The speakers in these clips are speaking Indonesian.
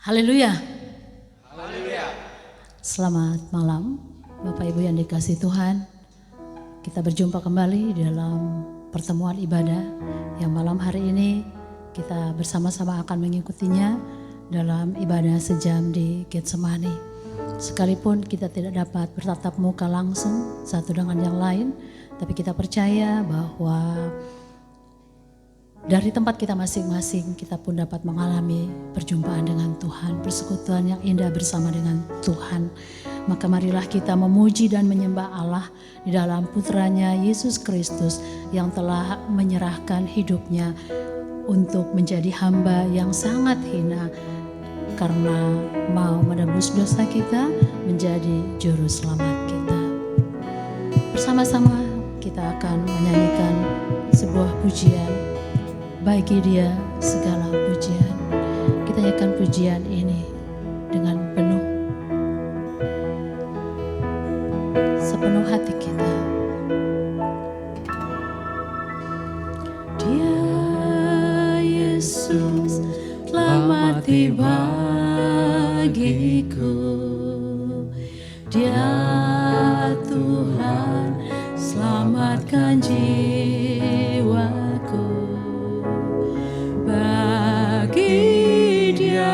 Haleluya. Haleluya. Selamat malam Bapak Ibu yang dikasihi Tuhan. Kita berjumpa kembali dalam pertemuan ibadah yang malam hari ini kita bersama-sama akan mengikutinya dalam ibadah sejam di Getsemani. Sekalipun kita tidak dapat bertatap muka langsung satu dengan yang lain, tapi kita percaya bahwa dari tempat kita masing-masing kita pun dapat mengalami perjumpaan dengan Tuhan, persekutuan yang indah bersama dengan Tuhan. Maka marilah kita memuji dan menyembah Allah di dalam putranya Yesus Kristus yang telah menyerahkan hidupnya untuk menjadi hamba yang sangat hina karena mau menebus dosa kita, menjadi juru selamat kita. Bersama-sama kita akan menyanyikan sebuah pujian. Bagi Dia segala pujian. Kita nyanyikan pujian ini dengan penuh, sepenuh hati kita. Dia Yesus telah mati bagiku. Dia Tuhan selamatkan jiwaku. Bagi Dia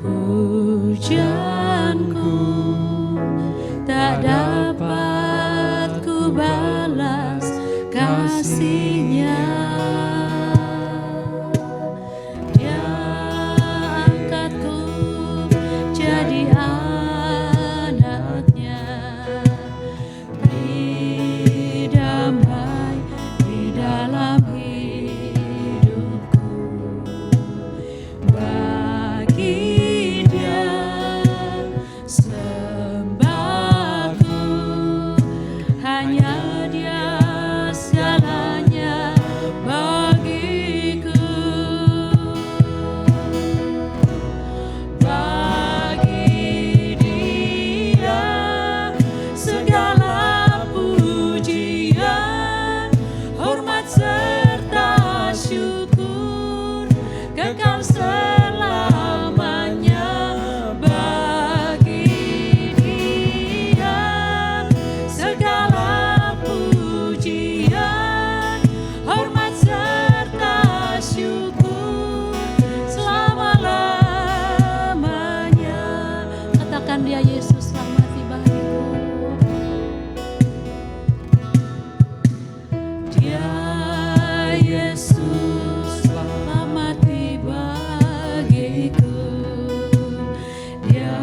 pujianku tak dapat ku balas kasih-Nya. Dia angkatku jadi anak-Nya, beri damai di dalam hidupku. Bagi Dia sembahku, hanya Dia segalanya bagiku. Bagi Dia segala pujian, hormat serta syukur kekal selamanya. Bagi Dia segala pujian, hormat serta syukur selama-lamanya. Katakan, Dia Yesus telah mati bagiku. Dia Yesus telah mati bagiku. Dia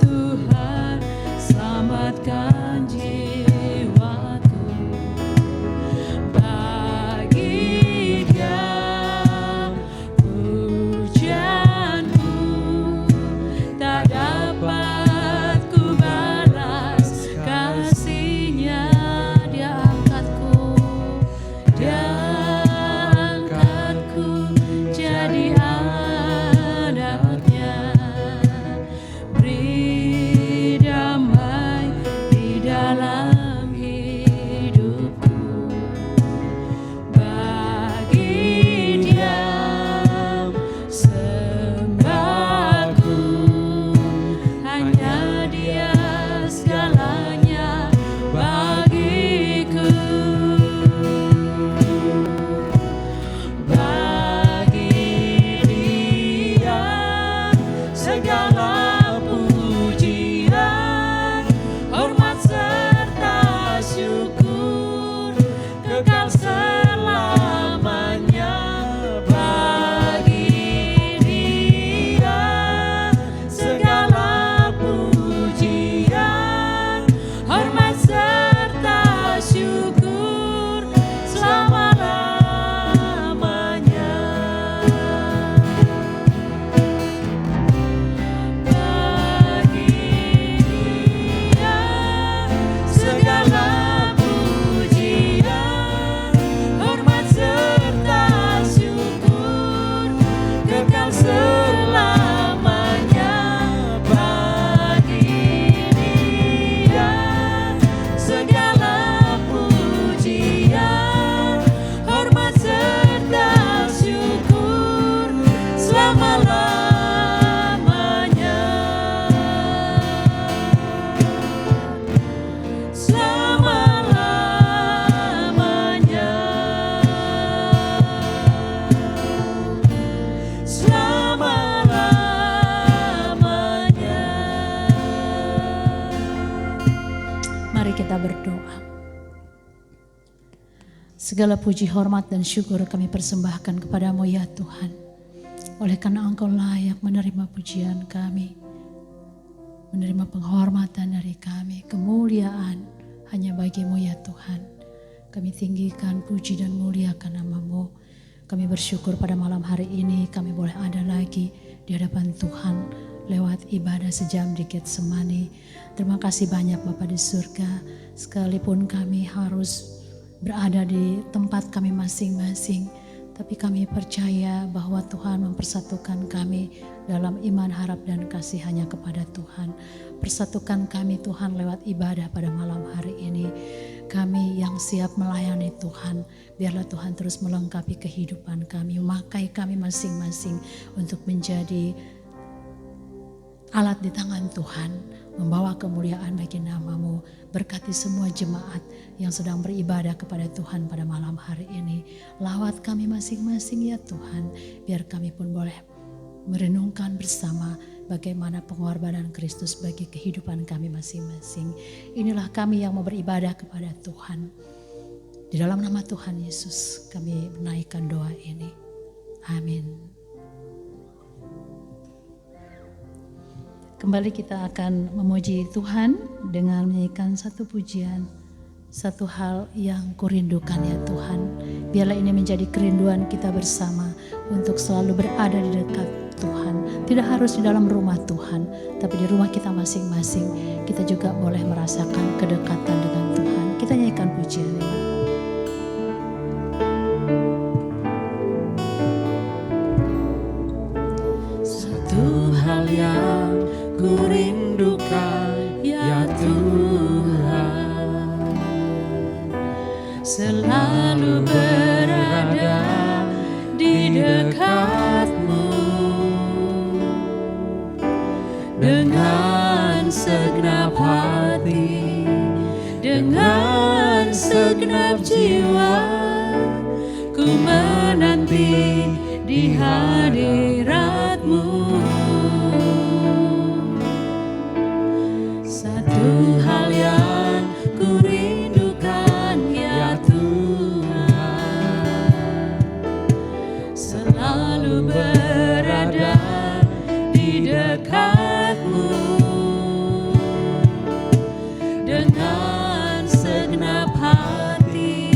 Tuhan selamatkan jiwaku. Bagi Dia pujianku tak dapat ku balas kasih-Nya. Dia angkatku, Dia angkatku jadi anak-Nya, beri damai di dalam hidupku. Bagi Dia sembahku, hanya Dia segalanya bagiku. Bagi Dia segala pujian, hormat serta Mari kita berdoa. Segala puji, hormat, dan syukur kami persembahkan kepadamu ya Tuhan. Oleh karena Engkau layak menerima pujian kami, menerima penghormatan dari kami, kemuliaan hanya bagimu ya Tuhan. Kami tinggikan, puji dan muliakan nama-Mu. Kami bersyukur pada malam hari ini kami boleh ada lagi di hadapan Tuhan lewat ibadah sejam di Getsemani. Terima kasih banyak Bapa di surga, sekalipun kami harus berada di tempat kami masing-masing, tapi kami percaya bahwa Tuhan mempersatukan kami dalam iman, harap, dan kasih hanya kepada Tuhan. Persatukan kami Tuhan lewat ibadah pada malam hari ini. Kami yang siap melayani Tuhan, biarlah Tuhan terus melengkapi kehidupan kami, memakai kami masing-masing untuk menjadi alat di tangan Tuhan, membawa kemuliaan bagi nama-Mu. Berkati semua jemaat yang sedang beribadah kepada Tuhan pada malam hari ini. Lawat kami masing-masing ya Tuhan, biar kami pun boleh merenungkan bersama bagaimana pengorbanan Kristus bagi kehidupan kami masing-masing. Inilah kami yang mau beribadah kepada Tuhan. Di dalam nama Tuhan Yesus kami menaikkan doa ini. Amin. Kembali kita akan memuji Tuhan dengan menyanyikan satu pujian, satu hal yang kurindukan ya Tuhan. Biarlah ini menjadi kerinduan kita bersama untuk selalu berada di dekat Tuhan. Tidak harus di dalam rumah Tuhan, tapi di rumah kita masing-masing kita juga boleh merasakan kedekatan dengan Tuhan. Kita nyanyikan pujian ini. Satu hal yang kurindukan ya Tuhan, selalu berada di dekat-Mu dengan segenap hati, dengan segenap jiwa. Ku menanti di hadirat-Mu. Satu hal yang kurindukan ya Tuhan, selalu berada di dekat-Mu dengan segenap hati,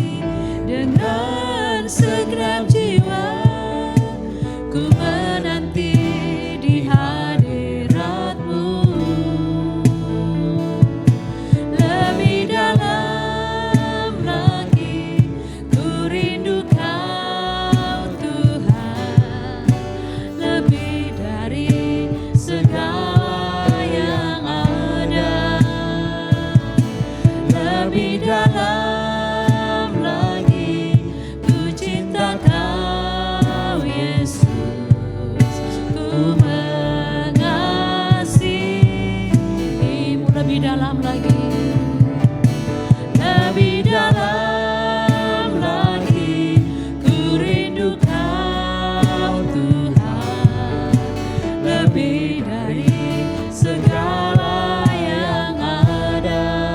dengan segenap jiwa. Ku menanti di hadirat-Mu. Lebih dalam lagi ku rindu Kau Tuhan, lebih dari segala yang ada. Lebih dalam lagi ku cinta Kau Yesus. Ku mengasihi-Mu. Lebih dalam lagi, lebih dalam lagi ku rindu Kau Tuhan, lebih dari segala yang ada.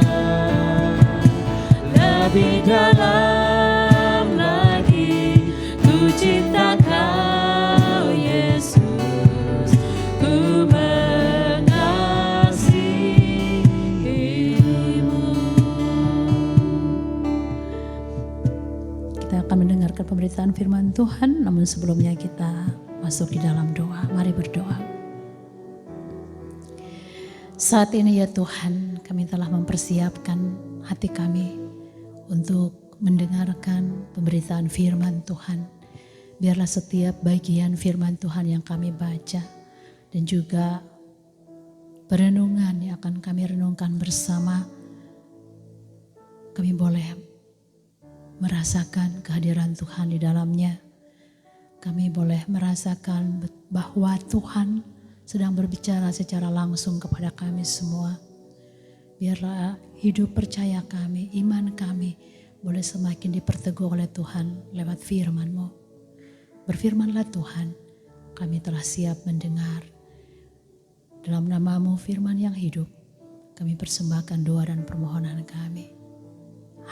Lebih dalam lagi ku cinta Kau Yesus. Ku mengasihi-Mu. Kita akan mendengarkan pemberitaan firman Tuhan, namun sebelumnya kita masuk di dalam doa. Mari berdoa. Saat ini ya Tuhan, kami telah mempersiapkan hati kami untuk mendengarkan pemberitaan firman Tuhan. Biarlah setiap bagian firman Tuhan yang kami baca dan juga perenungan yang akan kami renungkan bersama, kami boleh merasakan kehadiran Tuhan di dalamnya. Kami boleh merasakan bahwa Tuhan sedang berbicara secara langsung kepada kami semua. Biarlah hidup percaya kami, iman kami boleh semakin diperteguh oleh Tuhan lewat firman-Mu. Berfirmanlah Tuhan, kami telah siap mendengar. Dalam nama-Mu firman yang hidup, kami persembahkan doa dan permohonan kami.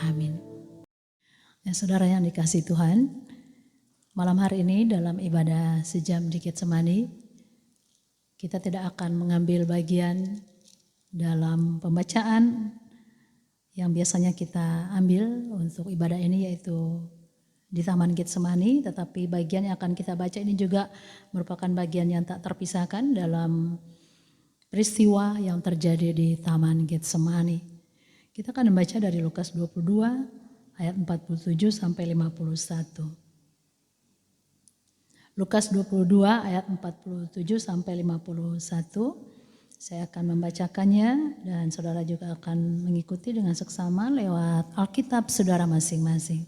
Amin. Ya, saudara yang dikasihi Tuhan, malam hari ini dalam ibadah sejam di Getsemani, kita tidak akan mengambil bagian dalam pembacaan yang biasanya kita ambil untuk ibadah ini, yaitu di Taman Getsemani, tetapi bagian yang akan kita baca ini juga merupakan bagian yang tak terpisahkan dalam peristiwa yang terjadi di Taman Getsemani. Kita akan membaca dari Lukas 22 ayat 47 sampai 51. Lukas 22 ayat 47 sampai 51. Saya akan membacakannya dan saudara juga akan mengikuti dengan seksama lewat Alkitab saudara masing-masing.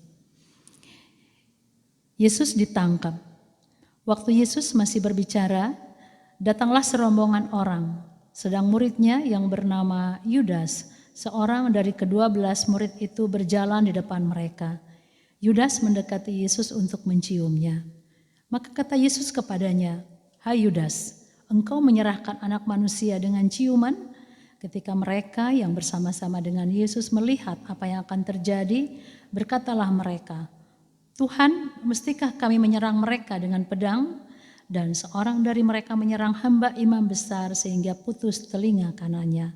Yesus ditangkap. Waktu Yesus masih berbicara, datanglah serombongan orang. Sedang muridnya yang bernama Yudas, seorang dari ke-12 murid itu berjalan di depan mereka. Yudas mendekati Yesus untuk menciumnya. Maka kata Yesus kepadanya, "Hai Yudas, engkau menyerahkan anak manusia dengan ciuman?" Ketika mereka yang bersama-sama dengan Yesus melihat apa yang akan terjadi, berkatalah mereka, "Tuhan, mestikah kami menyerang mereka dengan pedang?" Dan seorang dari mereka menyerang hamba imam besar sehingga putus telinga kanannya.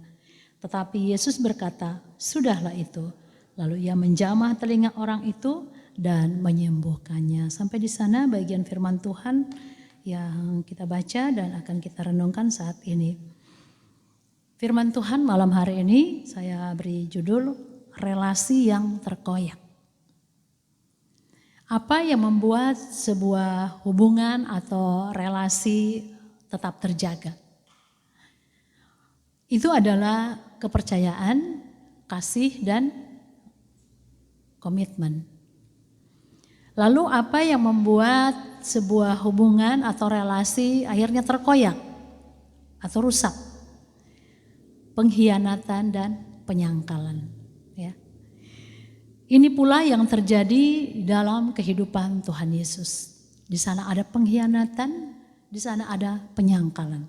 Tetapi Yesus berkata, "Sudahlah itu." Lalu ia menjamah telinga orang itu dan menyembuhkannya. Sampai di sana bagian firman Tuhan yang kita baca dan akan kita renungkan saat ini. Firman Tuhan malam hari ini saya beri judul relasi yang terkoyak. Apa yang membuat sebuah hubungan atau relasi tetap terjaga? Itu adalah kepercayaan, kasih, dan komitmen. Lalu apa yang membuat sebuah hubungan atau relasi akhirnya terkoyak atau rusak? Pengkhianatan dan penyangkalan. Ya. Ini pula yang terjadi dalam kehidupan Tuhan Yesus. Di sana ada pengkhianatan, di sana ada penyangkalan.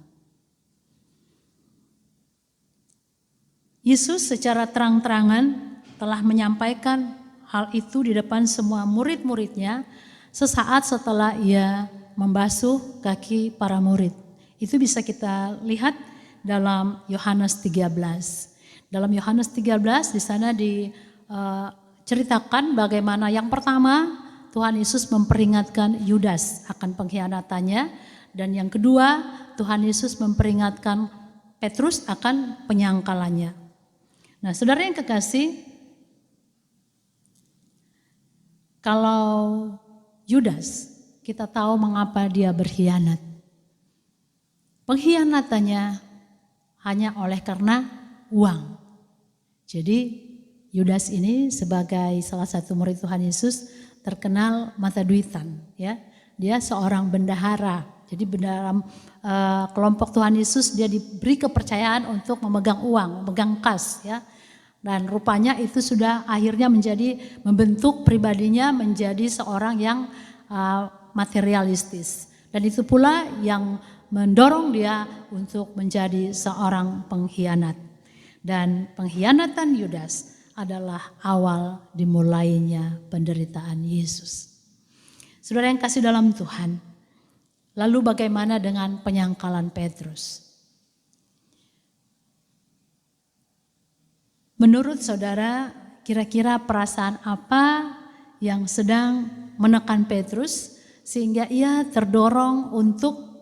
Yesus secara terang-terangan telah menyampaikan hal itu di depan semua murid-muridnya sesaat setelah ia membasuh kaki para murid. Itu bisa kita lihat dalam Yohanes 13. Dalam Yohanes 13 di sana ceritakan bagaimana yang pertama Tuhan Yesus memperingatkan Yudas akan pengkhianatannya, dan yang kedua Tuhan Yesus memperingatkan Petrus akan penyangkalannya. Nah, saudara yang kekasih, kalau Yudas kita tahu mengapa dia berkhianat. Pengkhianatannya hanya oleh karena uang. Jadi Yudas ini sebagai salah satu murid Tuhan Yesus terkenal mata duitan, ya. Dia seorang bendahara. Jadi dalam kelompok Tuhan Yesus dia diberi kepercayaan untuk memegang uang, memegang kas, ya. Dan rupanya itu sudah akhirnya membentuk pribadinya menjadi seorang yang materialistis. Dan itu pula yang mendorong dia untuk menjadi seorang pengkhianat. Dan pengkhianatan Yudas adalah awal dimulainya penderitaan Yesus. Saudara yang kasih dalam Tuhan, lalu bagaimana dengan penyangkalan Petrus? Menurut saudara, kira-kira perasaan apa yang sedang menekan Petrus sehingga ia terdorong untuk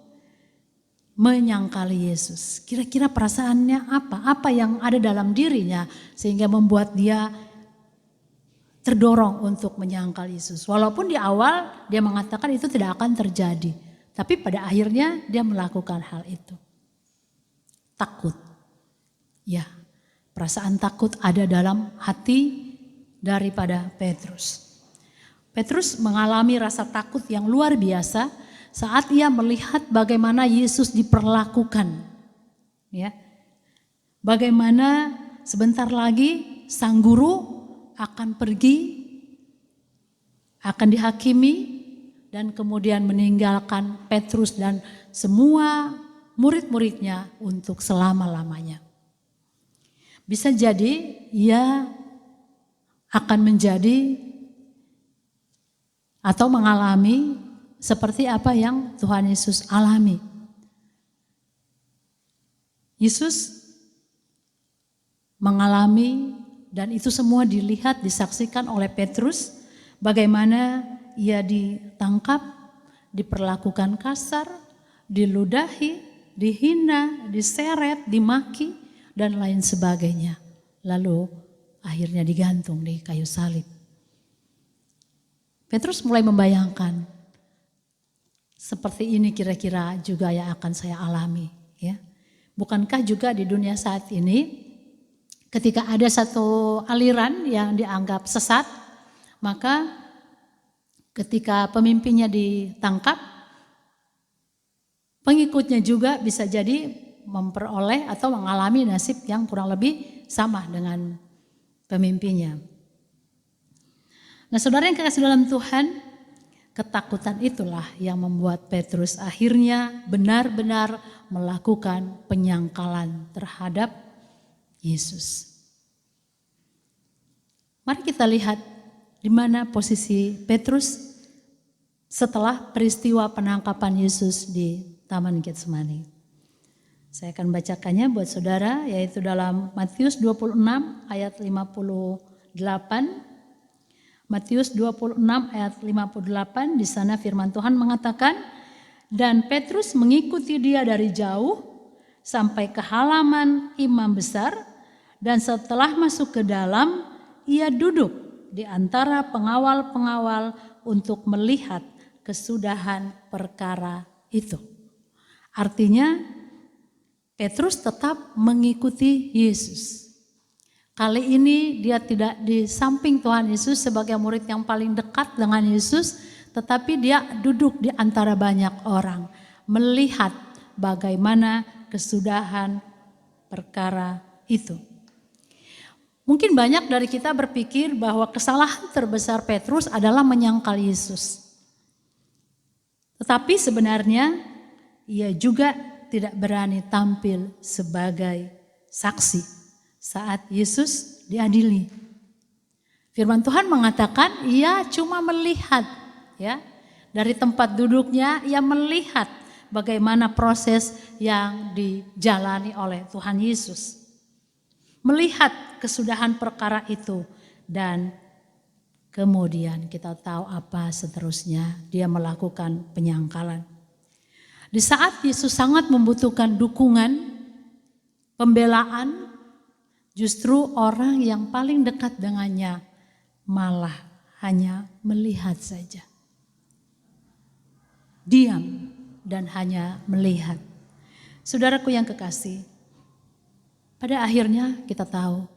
menyangkali Yesus? Kira-kira perasaannya apa? Apa yang ada dalam dirinya sehingga membuat dia terdorong untuk menyangkal Yesus? Walaupun di awal dia mengatakan itu tidak akan terjadi, tapi pada akhirnya dia melakukan hal itu. Takut. Ya, perasaan takut ada dalam hati daripada Petrus. Petrus mengalami rasa takut yang luar biasa saat ia melihat bagaimana Yesus diperlakukan. Ya. Bagaimana sebentar lagi sang guru akan pergi, akan dihakimi, dan kemudian meninggalkan Petrus dan semua murid-muridnya untuk selama-lamanya. Bisa jadi ia akan menjadi atau mengalami seperti apa yang Tuhan Yesus alami. Yesus mengalami dan itu semua dilihat, disaksikan oleh Petrus, bagaimana ia ditangkap, diperlakukan kasar, diludahi, dihina, diseret, dimaki, dan lain sebagainya. Lalu akhirnya digantung di kayu salib. Petrus mulai membayangkan, seperti ini kira-kira juga yang akan saya alami. Ya. Bukankah juga di dunia saat ini, ketika ada satu aliran yang dianggap sesat, maka ketika pemimpinnya ditangkap, pengikutnya juga bisa jadi memperoleh atau mengalami nasib yang kurang lebih sama dengan pemimpinnya. Nah, saudara yang kekasih dalam Tuhan, ketakutan itulah yang membuat Petrus akhirnya benar-benar melakukan penyangkalan terhadap Yesus. Mari kita lihat di mana posisi Petrus setelah peristiwa penangkapan Yesus di Taman Getsemani. Saya akan bacakannya buat saudara, yaitu dalam Matius 26 ayat 58. Matius 26 ayat 58, di sana firman Tuhan mengatakan, dan Petrus mengikuti dia dari jauh sampai ke halaman imam besar, dan setelah masuk ke dalam, ia duduk di antara pengawal-pengawal untuk melihat kesudahan perkara itu. Artinya Petrus tetap mengikuti Yesus. Kali ini dia tidak di samping Tuhan Yesus sebagai murid yang paling dekat dengan Yesus, tetapi dia duduk di antara banyak orang, melihat bagaimana kesudahan perkara itu. Mungkin banyak dari kita berpikir bahwa kesalahan terbesar Petrus adalah menyangkal Yesus. Tetapi sebenarnya ia juga tidak berani tampil sebagai saksi saat Yesus diadili. Firman Tuhan mengatakan ia cuma melihat, ya, dari tempat duduknya ia melihat bagaimana proses yang dijalani oleh Tuhan Yesus. Melihat kesudahan perkara itu dan kemudian kita tahu apa seterusnya, dia melakukan penyangkalan. Di saat Yesus sangat membutuhkan dukungan, pembelaan, justru orang yang paling dekat dengannya malah hanya melihat saja. Diam dan hanya melihat. Saudaraku yang kekasih, pada akhirnya kita tahu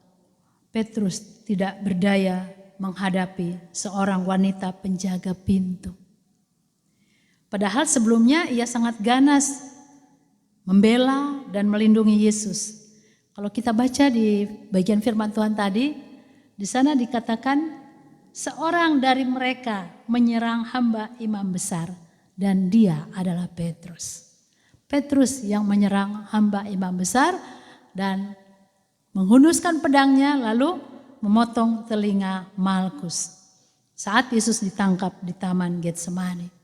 Petrus tidak berdaya menghadapi seorang wanita penjaga pintu. Padahal sebelumnya ia sangat ganas membela dan melindungi Yesus. Kalau kita baca di bagian firman Tuhan tadi, di sana dikatakan seorang dari mereka menyerang hamba imam besar dan dia adalah Petrus. Petrus yang menyerang hamba imam besar dan menghunuskan pedangnya lalu memotong telinga Malkus. Saat Yesus ditangkap di Taman Getsemani.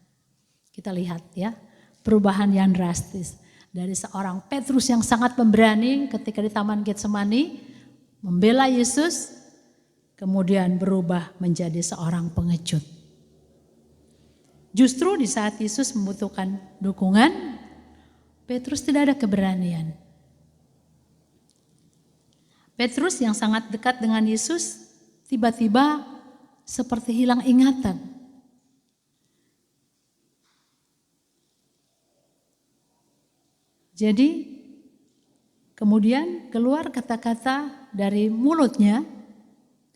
Kita lihat ya, perubahan yang drastis. Dari seorang Petrus yang sangat pemberani ketika di Taman Getsemani membela Yesus, kemudian berubah menjadi seorang pengecut. Justru di saat Yesus membutuhkan dukungan, Petrus tidak ada keberanian. Petrus yang sangat dekat dengan Yesus tiba-tiba seperti hilang ingatan. Jadi kemudian keluar kata-kata dari mulutnya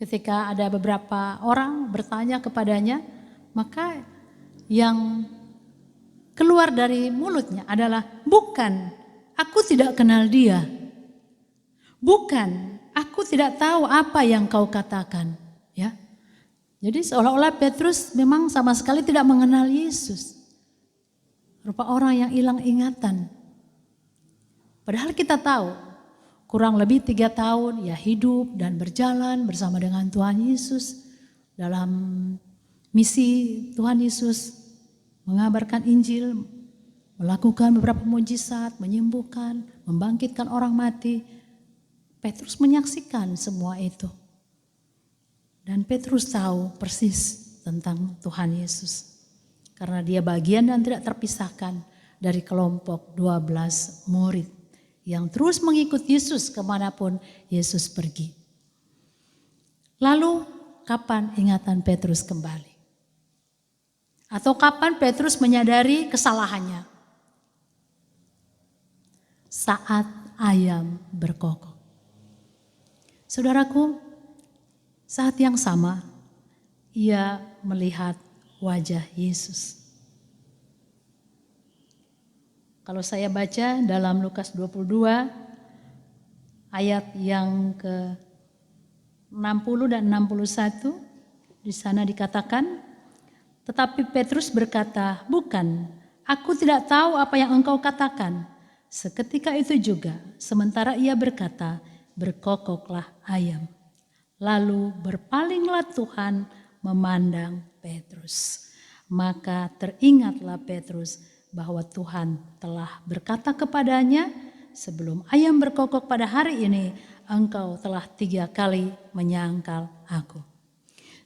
ketika ada beberapa orang bertanya kepadanya, maka yang keluar dari mulutnya adalah bukan, aku tidak kenal dia. Bukan, aku tidak tahu apa yang kau katakan. Ya, jadi seolah-olah Petrus memang sama sekali tidak mengenal Yesus. Rupa orang yang hilang ingatan. Padahal kita tahu kurang lebih 3 tahun ia hidup dan berjalan bersama dengan Tuhan Yesus dalam misi Tuhan Yesus, mengabarkan Injil, melakukan beberapa mujizat, menyembuhkan, membangkitkan orang mati. Petrus menyaksikan semua itu. Dan Petrus tahu persis tentang Tuhan Yesus. Karena dia bagian dan tidak terpisahkan dari kelompok 12 murid yang terus mengikut Yesus kemanapun Yesus pergi. Lalu kapan ingatan Petrus kembali? Atau kapan Petrus menyadari kesalahannya? Saat ayam berkokok. Saudaraku, saat yang sama ia melihat wajah Yesus. Kalau saya baca dalam Lukas 22 ayat yang ke-60 dan 61, di sana dikatakan, tetapi Petrus berkata, "Bukan, aku tidak tahu apa yang engkau katakan." Seketika itu juga, sementara ia berkata, berkokoklah ayam. Lalu berpalinglah Tuhan memandang Petrus. Maka teringatlah Petrus bahwa Tuhan telah berkata kepadanya, sebelum ayam berkokok pada hari ini, engkau telah 3 kali menyangkal aku.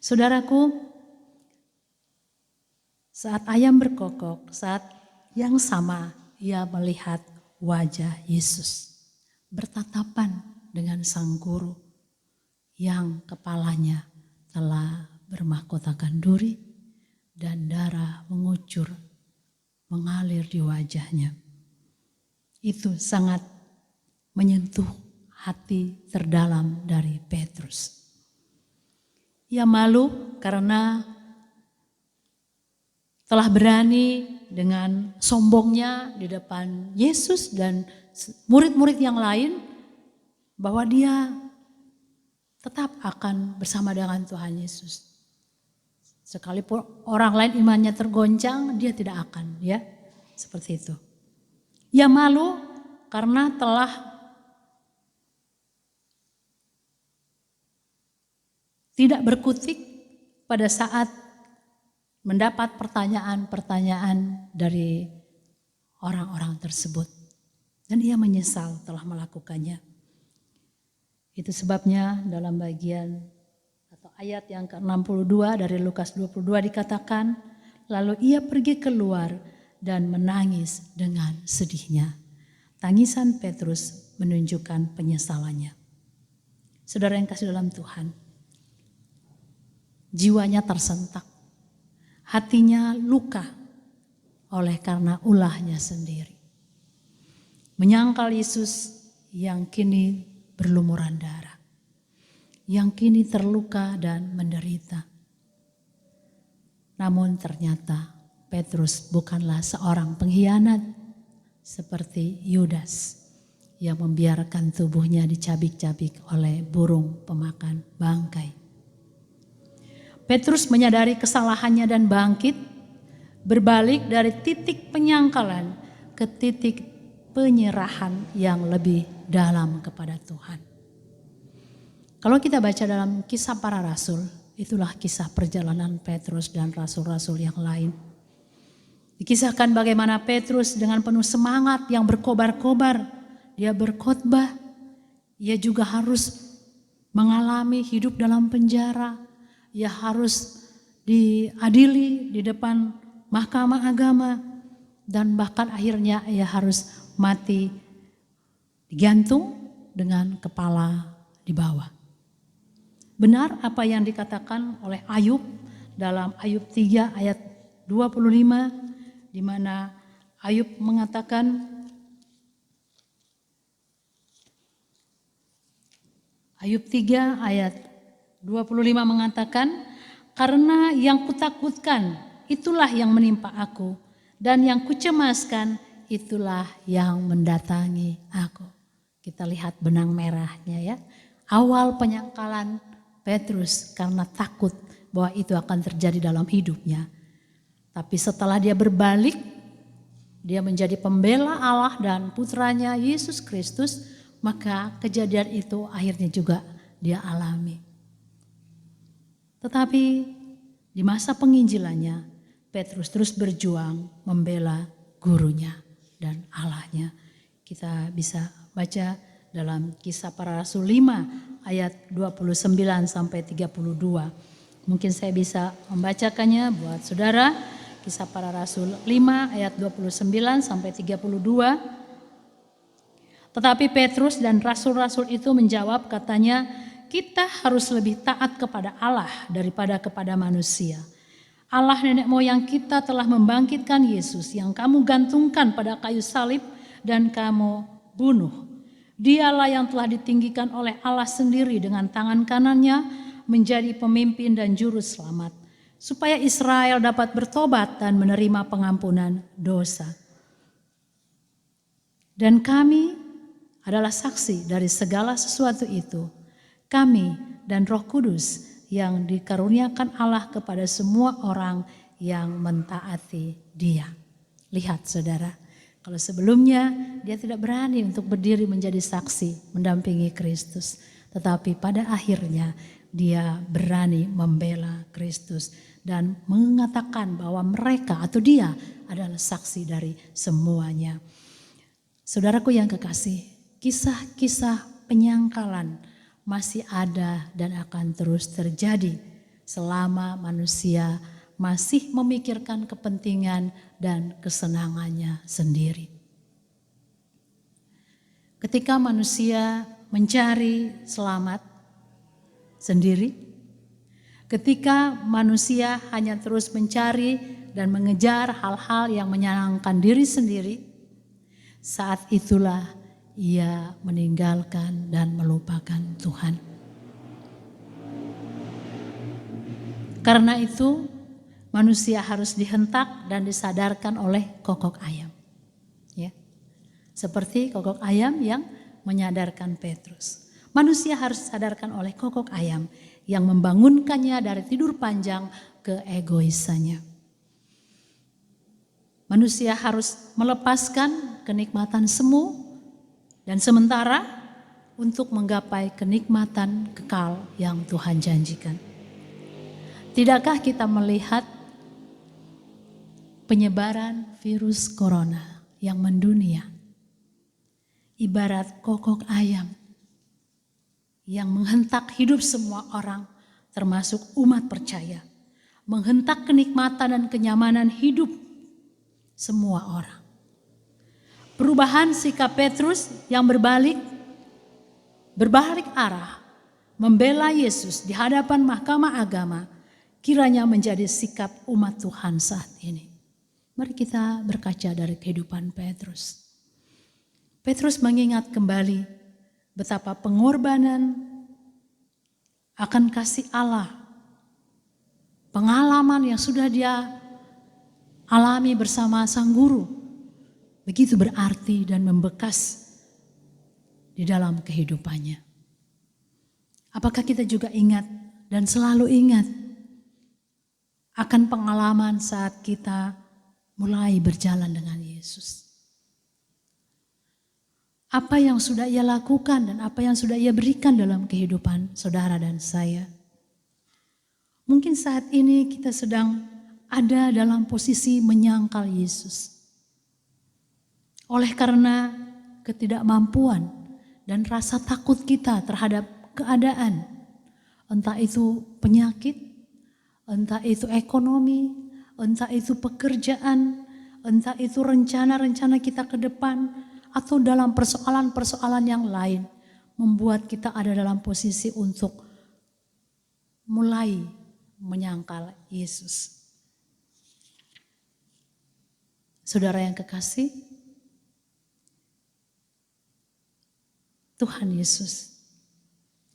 Saudaraku, saat ayam berkokok, saat yang sama ia melihat wajah Yesus bertatapan dengan sang guru yang kepalanya telah bermahkotakan duri dan darah mengucur mengalir di wajahnya. Itu sangat menyentuh hati terdalam dari Petrus. Ia malu karena telah berani dengan sombongnya di depan Yesus dan murid-murid yang lain bahwa dia tetap akan bersama dengan Tuhan Yesus. Sekalipun orang lain imannya tergoncang, dia tidak akan, ya, seperti itu. Ia malu karena telah tidak berkutik pada saat mendapat pertanyaan-pertanyaan dari orang-orang tersebut. Dan ia menyesal telah melakukannya. Itu sebabnya dalam bagian atau ayat yang ke-62 dari Lukas 22 dikatakan, lalu ia pergi keluar dan menangis dengan sedihnya. Tangisan Petrus menunjukkan penyesalannya. Saudara yang kasih dalam Tuhan, jiwanya tersentak. Hatinya luka oleh karena ulahnya sendiri. Menyangkal Yesus yang kini berlumuran darah. Yang kini terluka dan menderita. Namun ternyata Petrus bukanlah seorang pengkhianat seperti Yudas yang membiarkan tubuhnya dicabik-cabik oleh burung pemakan bangkai. Petrus menyadari kesalahannya dan bangkit, berbalik dari titik penyangkalan ke titik penyerahan yang lebih dalam kepada Tuhan. Kalau kita baca dalam Kisah Para Rasul, itulah kisah perjalanan Petrus dan rasul-rasul yang lain. Dikisahkan bagaimana Petrus dengan penuh semangat yang berkobar-kobar, dia berkhotbah, ia juga harus mengalami hidup dalam penjara. Ia harus diadili di depan mahkamah agama dan bahkan akhirnya ia harus mati digantung dengan kepala di bawah. Benar apa yang dikatakan oleh Ayub dalam Ayub 3 ayat 25 di mana Ayub mengatakan, Ayub 3 ayat 25 mengatakan, karena yang kutakutkan itulah yang menimpa aku, dan yang kucemaskan itulah yang mendatangi aku. Kita lihat benang merahnya ya. Awal penyangkalan Petrus karena takut bahwa itu akan terjadi dalam hidupnya. Tapi setelah dia berbalik, dia menjadi pembela Allah dan putranya Yesus Kristus, maka kejadian itu akhirnya juga dia alami. Tetapi di masa penginjilannya, Petrus terus berjuang membela gurunya dan Allahnya. Kita bisa baca dalam Kisah Para Rasul 5 ayat 29 sampai 32. Mungkin saya bisa membacakannya buat saudara. Kisah Para Rasul 5 ayat 29 sampai 32. Tetapi Petrus dan rasul-rasul itu menjawab, katanya, kita harus lebih taat kepada Allah daripada kepada manusia. Allah nenek moyang kita telah membangkitkan Yesus yang kamu gantungkan pada kayu salib dan kamu bunuh. Dialah yang telah ditinggikan oleh Allah sendiri dengan tangan kanannya menjadi pemimpin dan juru selamat, supaya Israel dapat bertobat dan menerima pengampunan dosa. Dan kami adalah saksi dari segala sesuatu itu. Kami dan Roh Kudus yang dikaruniakan Allah kepada semua orang yang mentaati Dia. Lihat saudara, kalau sebelumnya dia tidak berani untuk berdiri menjadi saksi mendampingi Kristus, tetapi pada akhirnya dia berani membela Kristus dan mengatakan bahwa mereka atau dia adalah saksi dari semuanya. Saudaraku yang kekasih, kisah-kisah penyangkalan masih ada dan akan terus terjadi selama manusia masih memikirkan kepentingan dan kesenangannya sendiri. Ketika manusia mencari selamat sendiri, ketika manusia hanya terus mencari dan mengejar hal-hal yang menyenangkan diri sendiri, saat itulah ia meninggalkan dan melupakan Tuhan. Karena itu manusia harus dihentak dan disadarkan oleh kokok ayam. Ya. Seperti kokok ayam yang menyadarkan Petrus. Manusia harus disadarkan oleh kokok ayam yang membangunkannya dari tidur panjang ke egoisannya. Manusia harus melepaskan kenikmatan semu dan sementara untuk menggapai kenikmatan kekal yang Tuhan janjikan. Tidakkah kita melihat penyebaran virus corona yang mendunia ibarat kokok ayam yang menghentak hidup semua orang termasuk umat percaya, menghentak kenikmatan dan kenyamanan hidup semua orang. Perubahan sikap Petrus yang berbalik arah, membela Yesus di hadapan mahkamah agama, kiranya menjadi sikap umat Tuhan saat ini. Mari kita berkaca dari kehidupan Petrus. Petrus mengingat kembali betapa pengorbanan akan kasih Allah, pengalaman yang sudah dia alami bersama sang guru, begitu berarti dan membekas di dalam kehidupannya. Apakah kita juga ingat dan selalu ingat akan pengalaman saat kita mulai berjalan dengan Yesus? Apa yang sudah ia lakukan dan apa yang sudah ia berikan dalam kehidupan saudara dan saya? Mungkin saat ini kita sedang ada dalam posisi menyangkal Yesus. Oleh karena ketidakmampuan dan rasa takut kita terhadap keadaan, entah itu penyakit, entah itu ekonomi, entah itu pekerjaan, entah itu rencana-rencana kita ke depan, atau dalam persoalan-persoalan yang lain, membuat kita ada dalam posisi untuk mulai menyangkal Yesus. Saudara yang kekasih, Tuhan Yesus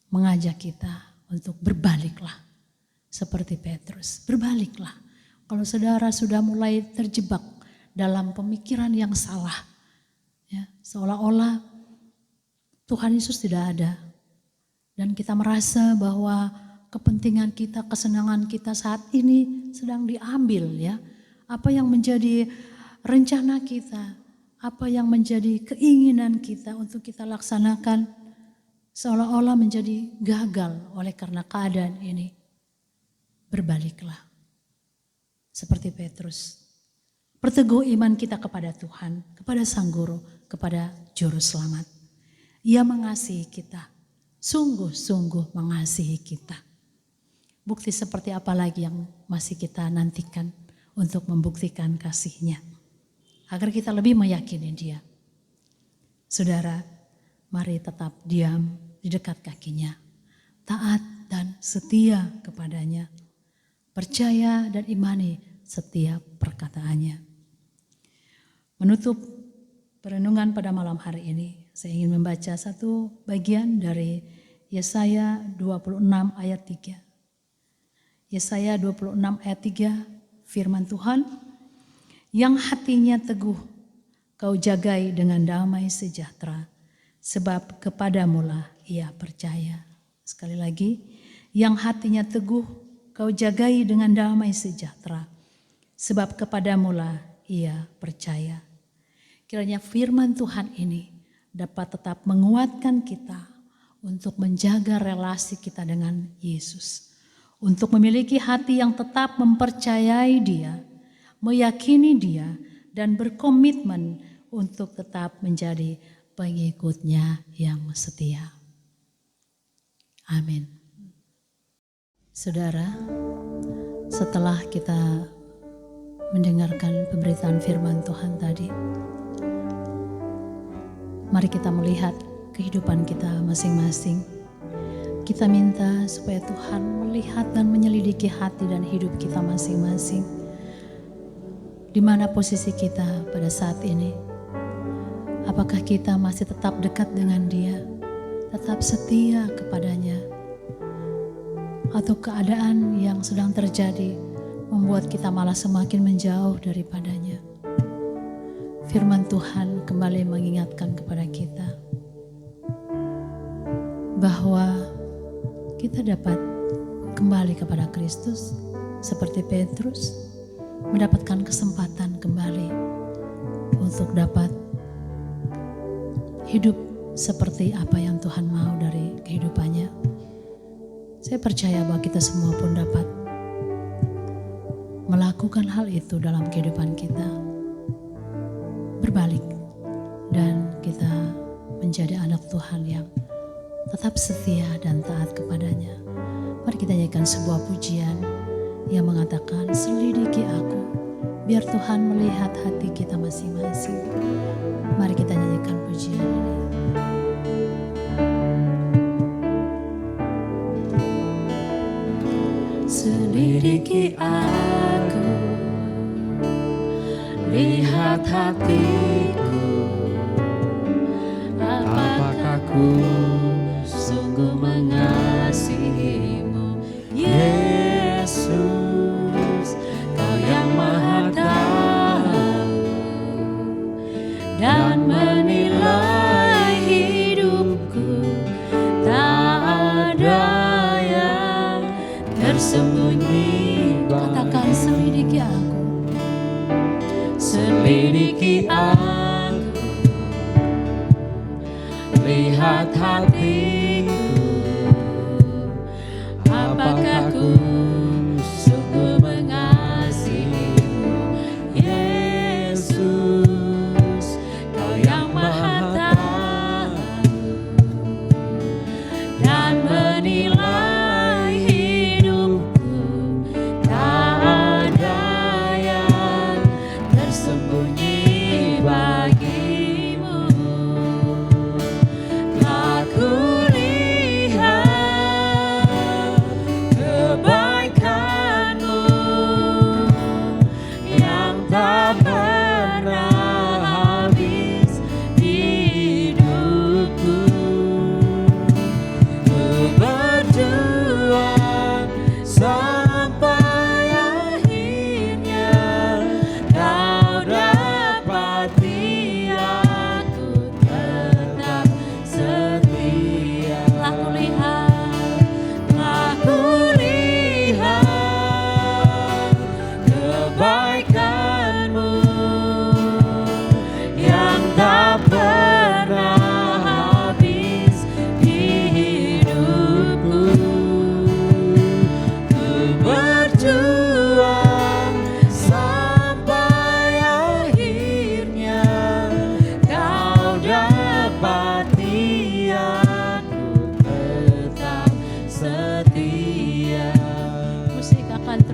mengajak kita untuk berbaliklah seperti Petrus. Berbaliklah. Kalau saudara sudah mulai terjebak dalam pemikiran yang salah, ya, seolah-olah Tuhan Yesus tidak ada. Dan kita merasa bahwa kepentingan kita, kesenangan kita saat ini sedang diambil, ya. Apa yang menjadi rencana kita, apa yang menjadi keinginan kita untuk kita laksanakan seolah-olah menjadi gagal oleh karena keadaan ini. Berbaliklah. Seperti Petrus. Perteguh iman kita kepada Tuhan, kepada Sang Guru, kepada Juru Selamat. Ia mengasihi kita, sungguh-sungguh mengasihi kita. Bukti seperti apa lagi yang masih kita nantikan untuk membuktikan kasih-Nya, agar kita lebih meyakini Dia. Saudara, mari tetap diam di dekat kaki-Nya, taat dan setia kepada-Nya, percaya dan imani setiap perkataan-Nya. Menutup perenungan pada malam hari ini, saya ingin membaca satu bagian dari Yesaya 26 ayat 3. Yesaya 26 ayat 3, firman Tuhan, yang hatinya teguh kau jagai dengan damai sejahtera, sebab kepadamulah ia percaya. Sekali lagi, yang hatinya teguh kau jagai dengan damai sejahtera, sebab kepadamulah ia percaya. Kiranya firman Tuhan ini dapat tetap menguatkan kita untuk menjaga relasi kita dengan Yesus. Untuk memiliki hati yang tetap mempercayai Dia, meyakini Dia, dan berkomitmen untuk tetap menjadi pengikut-Nya yang setia. Amin. Saudara, setelah kita mendengarkan pemberitaan firman Tuhan tadi, mari kita melihat kehidupan kita masing-masing. Kita minta supaya Tuhan melihat dan menyelidiki hati dan hidup kita masing-masing. Di mana posisi kita pada saat ini? Apakah kita masih tetap dekat dengan Dia, tetap setia kepada-Nya? Atau keadaan yang sedang terjadi membuat kita malah semakin menjauh daripada-Nya? Firman Tuhan kembali mengingatkan kepada kita bahwa kita dapat kembali kepada Kristus seperti Petrus, mendapatkan kesempatan kembali untuk dapat hidup seperti apa yang Tuhan mau dari kehidupannya. Saya percaya bahwa kita semua pun dapat melakukan hal itu dalam kehidupan kita. Berbalik dan kita menjadi anak Tuhan yang tetap setia dan taat kepada-Nya. Mari kita nyanyikan sebuah pujian yang mengatakan, selidiki aku, biar Tuhan melihat hati kita masing-masing. Mari kita nyanyikan pujian ini. Selidiki aku, lihat hatiku, apakah ku sungguh mengasihimu, Yesus, Kau yang Maha Tahu dan menilai hidupku, tak ada yang tersembunyi. Katakan, selidiki aku. Selidiki aku, lihat hatiku, apakah ku sungguh mengasihimu, Yesus, Kau yang Maha Tahu dan menilai hidupku, tak ada yang tersembunyi bagimu. Telah kulihat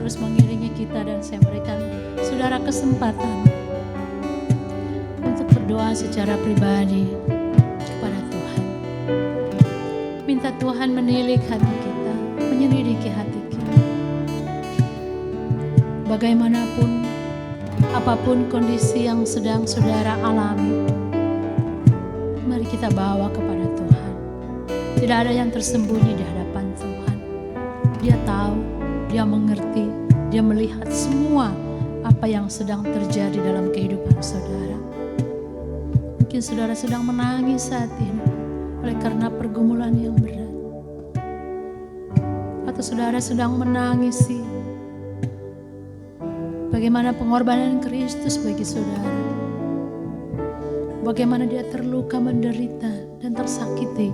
terus mengiringi kita, dan saya berikan saudara kesempatan untuk berdoa secara pribadi kepada Tuhan. Minta Tuhan menilik hati kita, menyelidiki hati kita. Bagaimanapun, apapun kondisi yang sedang saudara alami, mari kita bawa kepada Tuhan. Tidak ada yang tersembunyi di hadapan Tuhan. Dia tahu, Dia mengerti, Dia melihat semua apa yang sedang terjadi dalam kehidupan saudara. Mungkin saudara sedang menangis saat ini oleh karena pergumulan yang berat. Atau saudara sedang menangisi bagaimana pengorbanan Kristus bagi saudara. Bagaimana Dia terluka, menderita, dan tersakiti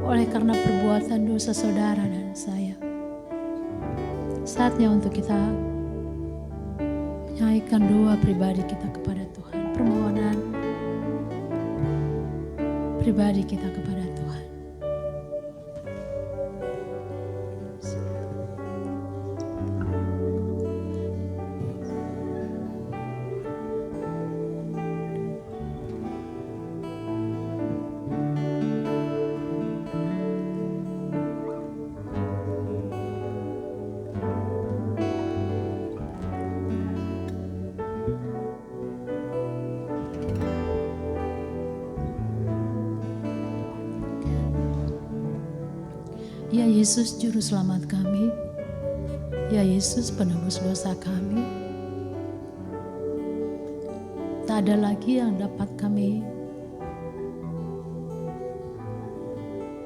oleh karena perbuatan dosa saudara dan saya. Saatnya untuk kita menyampaikan doa pribadi kita kepada Tuhan, permohonan pribadi kita kepada Tuhan. Ya Yesus, Juru Selamat kami. Ya Yesus, penebus dosa kami. Tak ada lagi yang dapat kami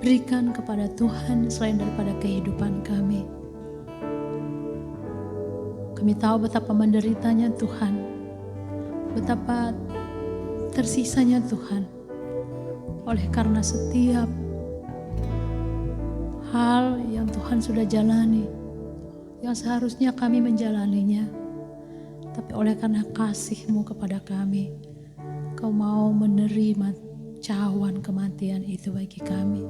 berikan kepada Tuhan selain daripada kehidupan kami. Kami tahu betapa menderitanya Tuhan, betapa tersisanya Tuhan, oleh karena setiap hal yang Tuhan sudah jalani, yang seharusnya kami menjalaninya, tapi oleh karena kasih-Mu kepada kami, Kau mau menerima cawan kematian itu bagi kami.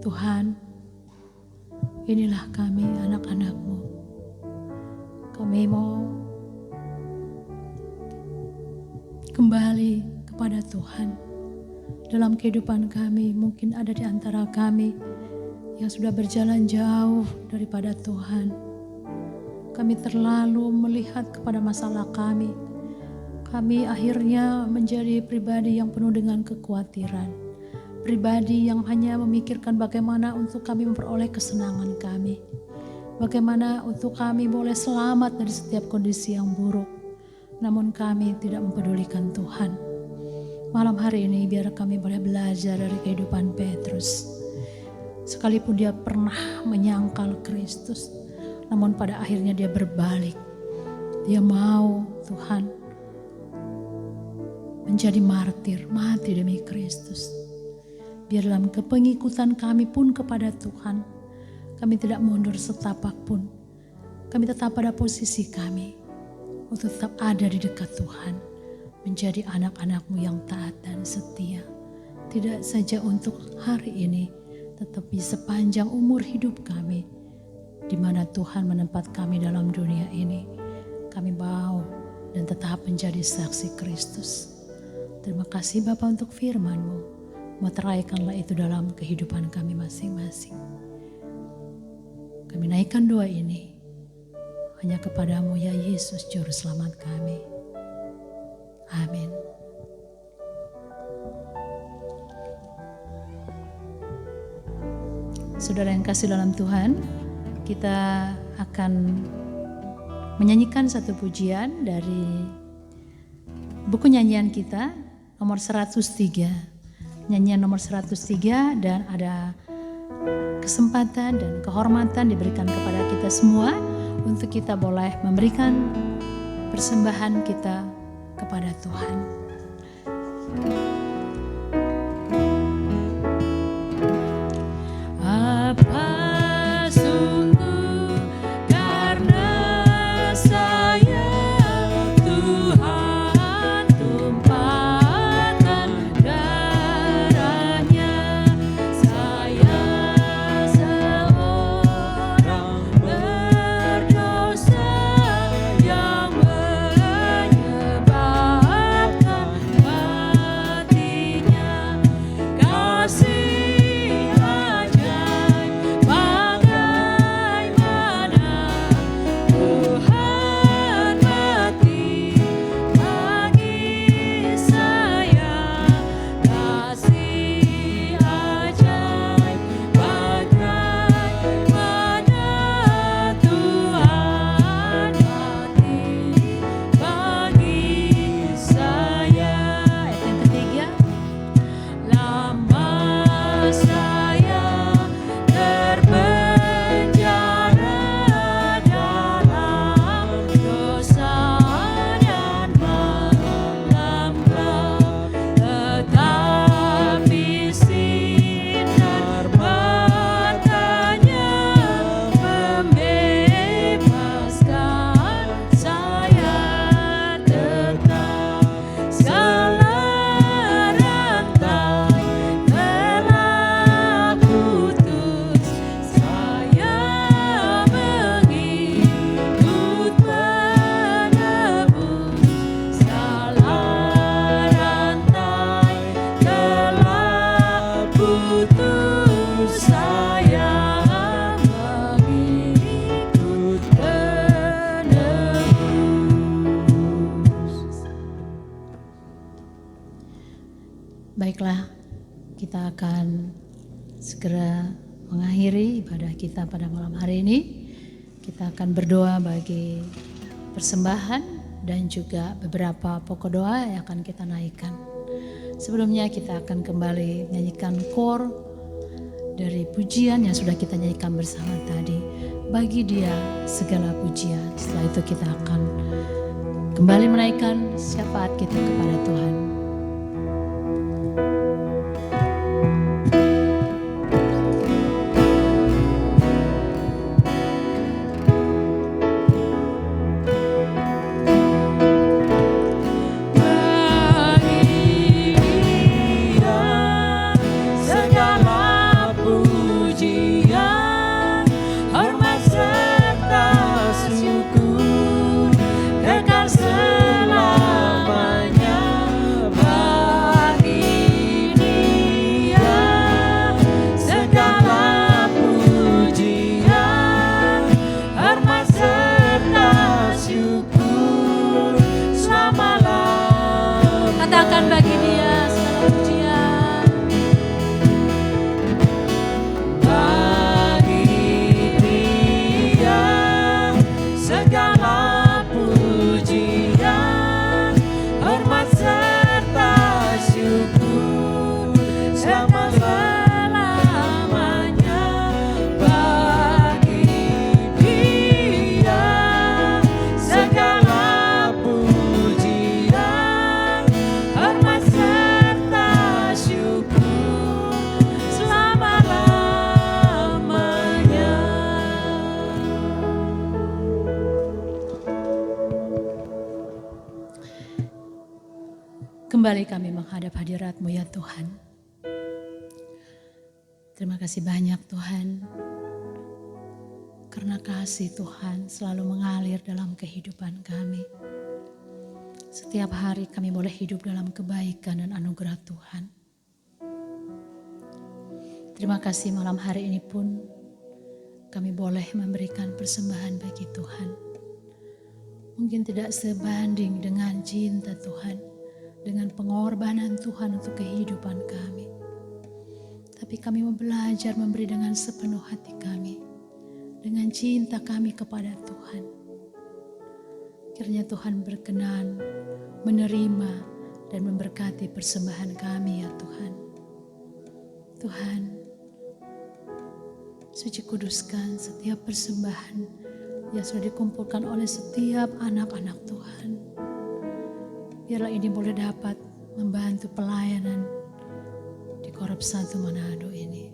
Tuhan, inilah kami, anak-anak-Mu. Kami mau kembali kepada Tuhan. Dalam kehidupan kami, mungkin ada di antara kami yang sudah berjalan jauh daripada Tuhan. Kami terlalu melihat kepada masalah kami. Kami akhirnya menjadi pribadi yang penuh dengan kekhawatiran. Pribadi yang hanya memikirkan bagaimana untuk kami memperoleh kesenangan kami. Bagaimana untuk kami boleh selamat dari setiap kondisi yang buruk. Namun kami tidak mempedulikan Tuhan. Malam hari ini biar kami boleh belajar dari kehidupan Petrus. Sekalipun dia pernah menyangkal Kristus, namun pada akhirnya dia berbalik. Dia mau Tuhan menjadi martir, mati demi Kristus. Biar dalam kepengikutan kami pun kepada Tuhan, kami tidak mundur setapak pun. Kami tetap pada posisi kami untuk tetap ada di dekat Tuhan, menjadi anak-anak-Mu yang taat dan setia. Tidak saja untuk hari ini, tetapi sepanjang umur hidup kami, di mana Tuhan menempat kami dalam dunia ini, kami mau dan tetap menjadi saksi Kristus. Terima kasih Bapa untuk firman-Mu. Meteraikanlah itu dalam kehidupan kami masing-masing. Kami naikkan doa ini hanya kepada-Mu ya Yesus, Juru Selamat kami. Amin. Saudara yang kasih dalam Tuhan, kita akan menyanyikan satu pujian dari buku nyanyian kita nomor 103. Nyanyian nomor 103, dan ada kesempatan dan kehormatan diberikan kepada kita semua untuk kita boleh memberikan persembahan kita kepada Tuhan. Apa sungguh karena saya Tuhan tumpahkan darahnya, saya seorang berdosa akan segera mengakhiri ibadah kita pada malam hari ini. Kita akan berdoa bagi persembahan dan juga beberapa pokok doa yang akan kita naikkan. Sebelumnya kita akan kembali menyanyikan kor dari pujian yang sudah kita nyanyikan bersama tadi. Bagi Dia segala pujian. Setelah itu kita akan kembali menaikkan syafaat kita kepada Tuhan. Katakan bagi Dia segala pujian. Bagi Dia segala pujian, hormat serta syukur selama-lamanya. Bagi Dia segala pujian, hormat serta syukur selama-lamanya. Kembali kami menghadap hadirat-Mu ya Tuhan. Terima kasih banyak Tuhan. Karena kasih Tuhan selalu mengalir dalam kehidupan kami. Setiap hari kami boleh hidup dalam kebaikan dan anugerah Tuhan. Terima kasih malam hari ini pun kami boleh memberikan persembahan bagi Tuhan. Mungkin tidak sebanding dengan cinta Tuhan, dengan pengorbanan Tuhan untuk kehidupan kami. Tapi kami mau belajar memberi dengan sepenuh hati kami, dengan cinta kami kepada Tuhan. Kiranya Tuhan berkenan menerima dan memberkati persembahan kami ya Tuhan. Tuhan, suci kuduskan setiap persembahan yang sudah dikumpulkan oleh setiap anak-anak Tuhan. Biarlah ini boleh dapat membantu pelayanan di Korab 1 Manado ini.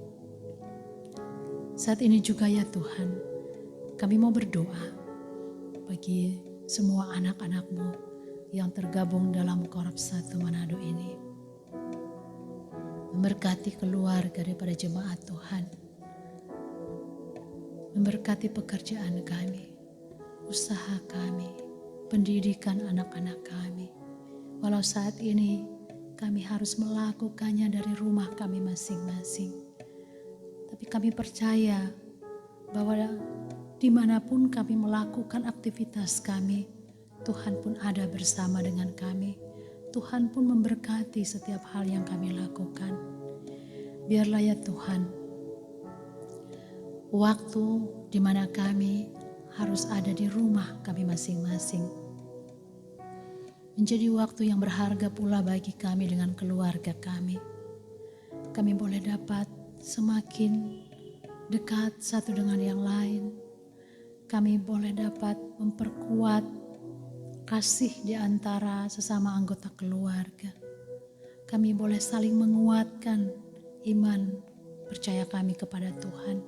Saat ini juga ya Tuhan, kami mau berdoa bagi semua anak-anak-Mu yang tergabung dalam Korab 1 Manado ini. Memberkati keluarga daripada jemaat Tuhan. Memberkati pekerjaan kami, usaha kami, pendidikan anak-anak kami. Walau saat ini kami harus melakukannya dari rumah kami masing-masing. Tapi kami percaya bahwa dimanapun kami melakukan aktivitas kami, Tuhan pun ada bersama dengan kami. Tuhan pun memberkati setiap hal yang kami lakukan. Biarlah ya Tuhan, waktu di mana kami harus ada di rumah kami masing-masing menjadi waktu yang berharga pula bagi kami dengan keluarga kami. Kami boleh dapat semakin dekat satu dengan yang lain. Kami boleh dapat memperkuat kasih di antara sesama anggota keluarga. Kami boleh saling menguatkan iman percaya kami kepada Tuhan.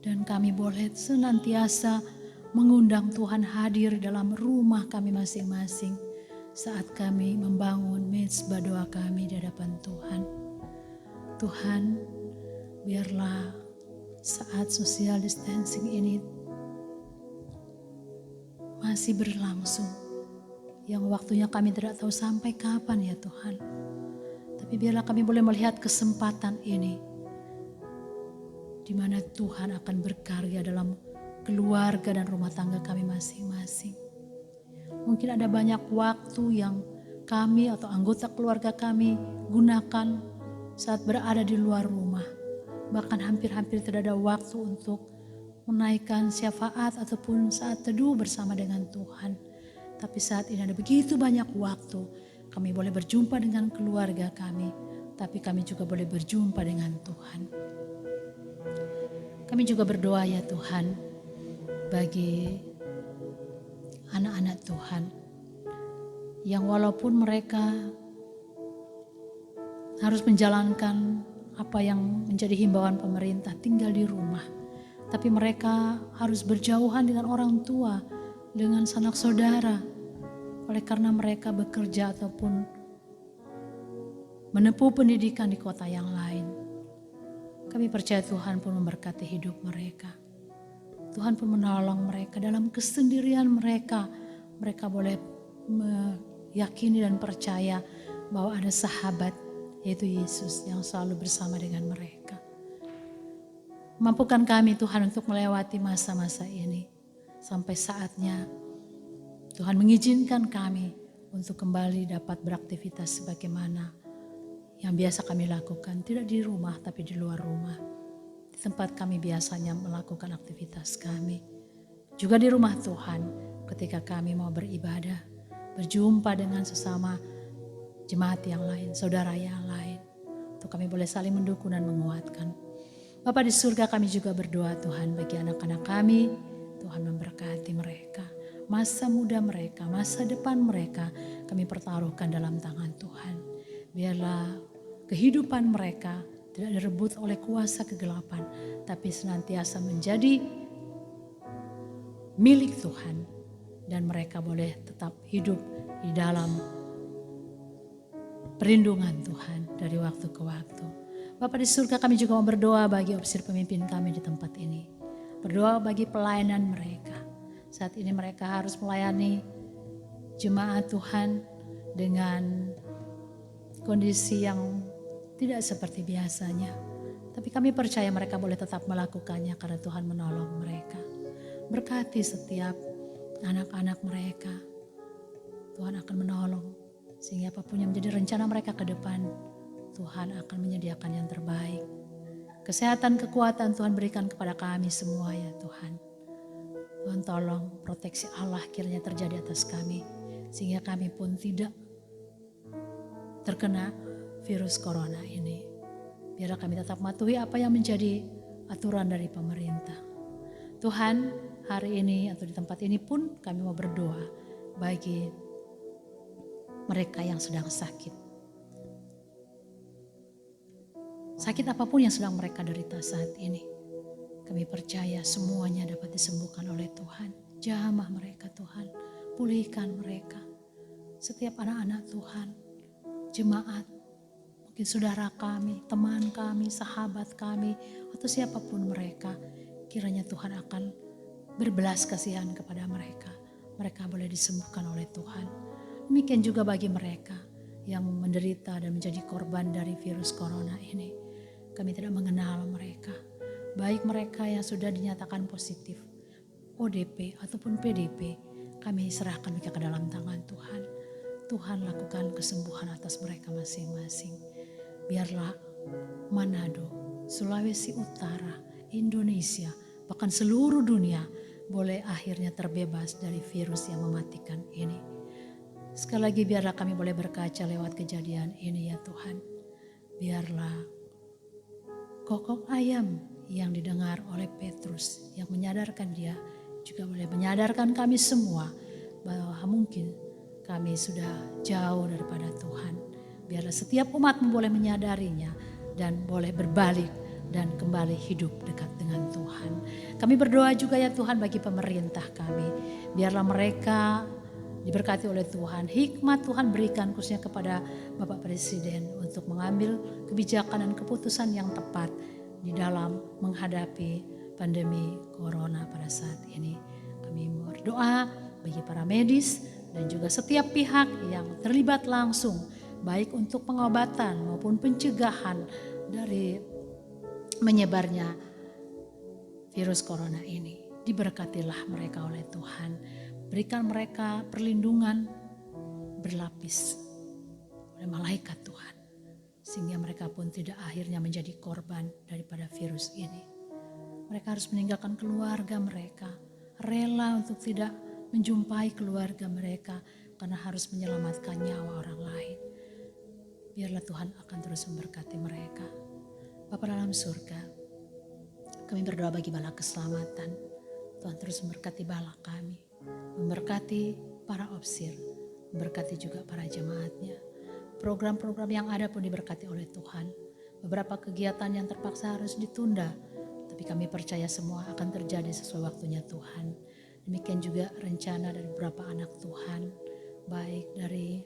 Dan kami boleh senantiasa mengundang Tuhan hadir dalam rumah kami masing-masing saat kami membangun mezbah doa kami di hadapan Tuhan. Tuhan, biarlah saat social distancing ini masih berlangsung, yang waktunya kami tidak tahu sampai kapan ya Tuhan. Tapi biarlah kami boleh melihat kesempatan ini, di mana Tuhan akan berkarya dalam keluarga dan rumah tangga kami masing-masing. Mungkin ada banyak waktu yang kami atau anggota keluarga kami gunakan saat berada di luar rumah, bahkan hampir-hampir tidak ada waktu untuk menaikkan syafaat ataupun saat teduh bersama dengan Tuhan. Tapi saat ini ada begitu banyak waktu, kami boleh berjumpa dengan keluarga kami, tapi kami juga boleh berjumpa dengan Tuhan. Kami juga berdoa ya Tuhan, bagi anak-anak Tuhan, yang walaupun mereka harus menjalankan apa yang menjadi himbauan pemerintah, tinggal di rumah, tapi mereka harus berjauhan dengan orang tua, dengan sanak saudara, oleh karena mereka bekerja ataupun menempuh pendidikan di kota yang lain. Kami percaya Tuhan pun memberkati hidup mereka. Tuhan pun menolong mereka dalam kesendirian mereka. Mereka boleh meyakini dan percaya bahwa ada sahabat, yaitu Yesus, yang selalu bersama dengan mereka. Mampukan kami Tuhan untuk melewati masa-masa ini, sampai saatnya Tuhan mengizinkan kami untuk kembali dapat beraktivitas sebagaimana yang biasa kami lakukan. Tidak di rumah tapi di luar rumah, di tempat kami biasanya melakukan aktivitas kami. Juga di rumah Tuhan ketika kami mau beribadah, berjumpa dengan sesama jemaat yang lain, saudara yang lain, untuk kami boleh saling mendukung dan menguatkan. Bapa di surga, kami juga berdoa Tuhan bagi anak-anak kami. Tuhan memberkati mereka, masa muda mereka, masa depan mereka kami pertaruhkan dalam tangan Tuhan. Biarlah kehidupan mereka tidak direbut oleh kuasa kegelapan, tapi senantiasa menjadi milik Tuhan, dan mereka boleh tetap hidup di dalam perlindungan Tuhan dari waktu ke waktu. Bapa di surga, kami juga mau berdoa bagi opsir pemimpin kami di tempat ini. Berdoa bagi pelayanan mereka. Saat ini mereka harus melayani jemaat Tuhan dengan kondisi yang tidak seperti biasanya. Tapi kami percaya mereka boleh tetap melakukannya karena Tuhan menolong mereka. Berkati setiap anak-anak mereka. Tuhan akan menolong sehingga apapun yang menjadi rencana mereka ke depan, Tuhan akan menyediakan yang terbaik. Kesehatan, kekuatan Tuhan berikan kepada kami semua ya Tuhan. Tuhan tolong proteksi Allah kiranya terjadi atas kami, sehingga kami pun tidak terkena virus corona ini. Biarlah kami tetap mematuhi apa yang menjadi aturan dari pemerintah. Tuhan, hari ini atau di tempat ini pun kami mau berdoa bagi mereka yang sedang sakit. Sakit apapun yang sedang mereka derita saat ini, kami percaya semuanya dapat disembuhkan oleh Tuhan. Jamah mereka Tuhan, pulihkan mereka. Setiap anak-anak Tuhan, jemaat, mungkin saudara kami, teman kami, sahabat kami, atau siapapun mereka, kiranya Tuhan akan berbelas kasihan kepada mereka. Mereka boleh disembuhkan oleh Tuhan. Demikian juga bagi mereka yang menderita dan menjadi korban dari virus corona ini. Kami tidak mengenal mereka, baik mereka yang sudah dinyatakan positif, ODP ataupun PDP, kami serahkan mereka ke dalam tangan Tuhan. Tuhan lakukan kesembuhan atas mereka masing-masing. Biarlah Manado, Sulawesi Utara, Indonesia, bahkan seluruh dunia boleh akhirnya terbebas dari virus yang mematikan ini. Sekali lagi biarlah kami boleh berkaca lewat kejadian ini ya Tuhan. Biarlah kokok ayam yang didengar oleh Petrus yang menyadarkan dia juga boleh menyadarkan kami semua bahwa mungkin kami sudah jauh daripada Tuhan. Biarlah setiap umat boleh menyadarinya dan boleh berbalik dan kembali hidup dekat dengan Tuhan. Kami berdoa juga ya Tuhan bagi pemerintah kami. Biarlah mereka diberkati oleh Tuhan. Hikmat Tuhan berikan khususnya kepada Bapak Presiden untuk mengambil kebijakan dan keputusan yang tepat di dalam menghadapi pandemi corona pada saat ini. Kami berdoa bagi para medis dan juga setiap pihak yang terlibat langsung, baik untuk pengobatan maupun pencegahan dari menyebarnya virus corona ini. Diberkatilah mereka oleh Tuhan. Berikan mereka perlindungan berlapis oleh malaikat Tuhan. sehingga mereka pun tidak akhirnya menjadi korban daripada virus ini. Mereka harus meninggalkan keluarga mereka, rela untuk tidak menjumpai keluarga mereka karena harus menyelamatkan nyawa orang lain. Biarlah Tuhan akan terus memberkati mereka. Bapa dalam surga, kami berdoa bagi bala keselamatan. Tuhan terus memberkati bala kami, memberkati para opsir, memberkati juga para jemaatnya. Program-program yang ada pun diberkati oleh Tuhan. Beberapa kegiatan yang terpaksa harus ditunda, tapi kami percaya semua akan terjadi sesuai waktunya Tuhan. Demikian juga rencana dari beberapa anak Tuhan, baik dari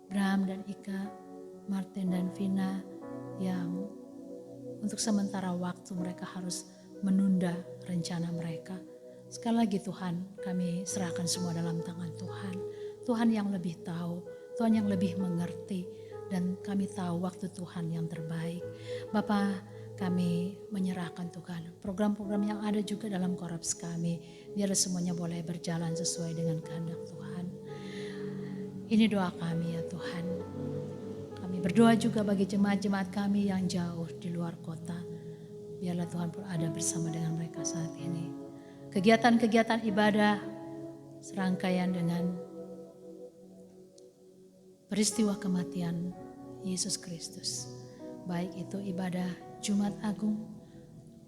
Bram dan Ika, Martin dan Vina, yang untuk sementara waktu mereka harus menunda rencana mereka. Sekali lagi Tuhan, kami serahkan semua dalam tangan Tuhan. Tuhan yang lebih tahu, Tuhan yang lebih mengerti, dan kami tahu waktu Tuhan yang terbaik. Bapa, kami menyerahkan Tuhan program-program yang ada juga dalam Koraps kami, biar semuanya boleh berjalan sesuai dengan kehendak Tuhan. Ini doa kami ya Tuhan. Kami berdoa juga bagi jemaat-jemaat kami yang jauh di luar kota. Biarlah Tuhan pun ada bersama dengan mereka saat ini. Kegiatan-kegiatan ibadah serangkaian dengan peristiwa kematian Yesus Kristus. Baik itu ibadah Jumat Agung,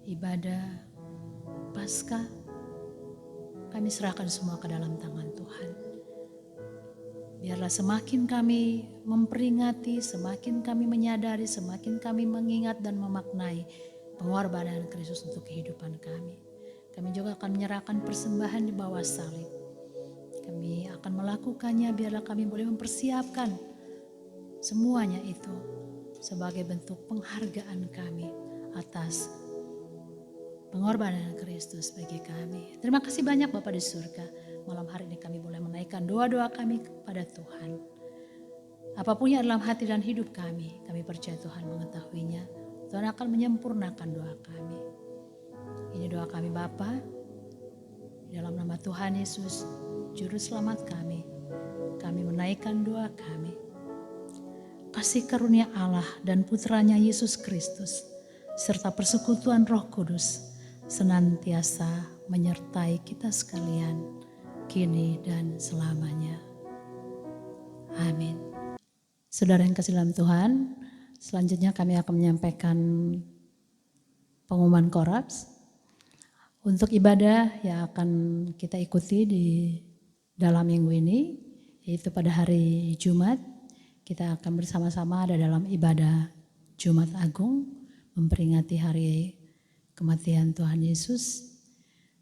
ibadah Paskah, kami serahkan semua ke dalam tangan Tuhan. Biarlah semakin kami memperingati, semakin kami menyadari, semakin kami mengingat dan memaknai pengorbanan Kristus untuk kehidupan kami. Kami juga akan menyerahkan persembahan di bawah salib. Kami akan melakukannya biarlah kami boleh mempersiapkan semuanya itu sebagai bentuk penghargaan kami atas pengorbanan Kristus bagi kami. Terima kasih banyak Bapa di surga. Malam hari ini kami boleh menaikkan doa-doa kami kepada Tuhan. Apapun yang dalam hati dan hidup kami percaya Tuhan mengetahuinya. Tuhan akan menyempurnakan doa kami. Ini doa kami Bapa, dalam nama Tuhan Yesus, Juru Selamat kami menaikkan doa kami. Kasih karunia Allah dan Putranya Yesus Kristus, serta persekutuan Roh Kudus, senantiasa menyertai kita sekalian, kini dan selamanya. Amin. Saudara yang kasih dalam Tuhan, selanjutnya kami akan menyampaikan pengumuman Koraps untuk ibadah yang akan kita ikuti di dalam minggu ini, yaitu pada hari Jumat. Kita akan bersama-sama ada dalam ibadah Jumat Agung, memperingati hari kematian Tuhan Yesus.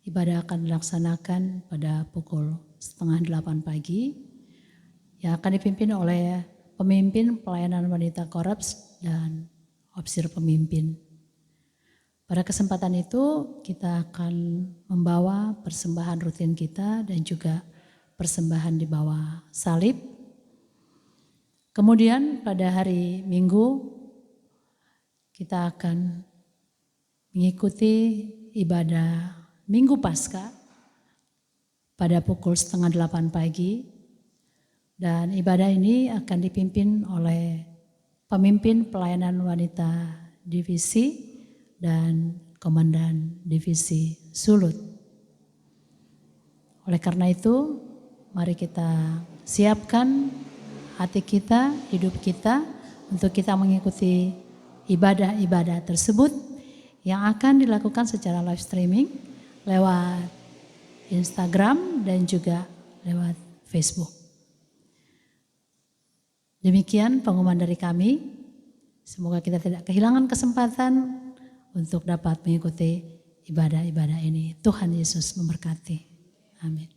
Ibadah akan dilaksanakan pada pukul 7:30 pagi yang akan dipimpin oleh pemimpin pelayanan wanita Koraps dan opsir pemimpin. Pada kesempatan itu kita akan membawa persembahan rutin kita dan juga persembahan di bawah salib. Kemudian pada hari Minggu kita akan mengikuti ibadah Minggu Paskah pada pukul 7:30 pagi, dan ibadah ini akan dipimpin oleh pemimpin pelayanan wanita divisi dan komandan divisi Sulut. Oleh karena itu, mari kita siapkan hati kita, hidup kita untuk kita mengikuti ibadah-ibadah tersebut yang akan dilakukan secara live streaming lewat Instagram dan juga lewat Facebook. Demikian pengumuman dari kami. Semoga kita tidak kehilangan kesempatan untuk dapat mengikuti ibadah-ibadah ini. Tuhan Yesus memberkati. Amin.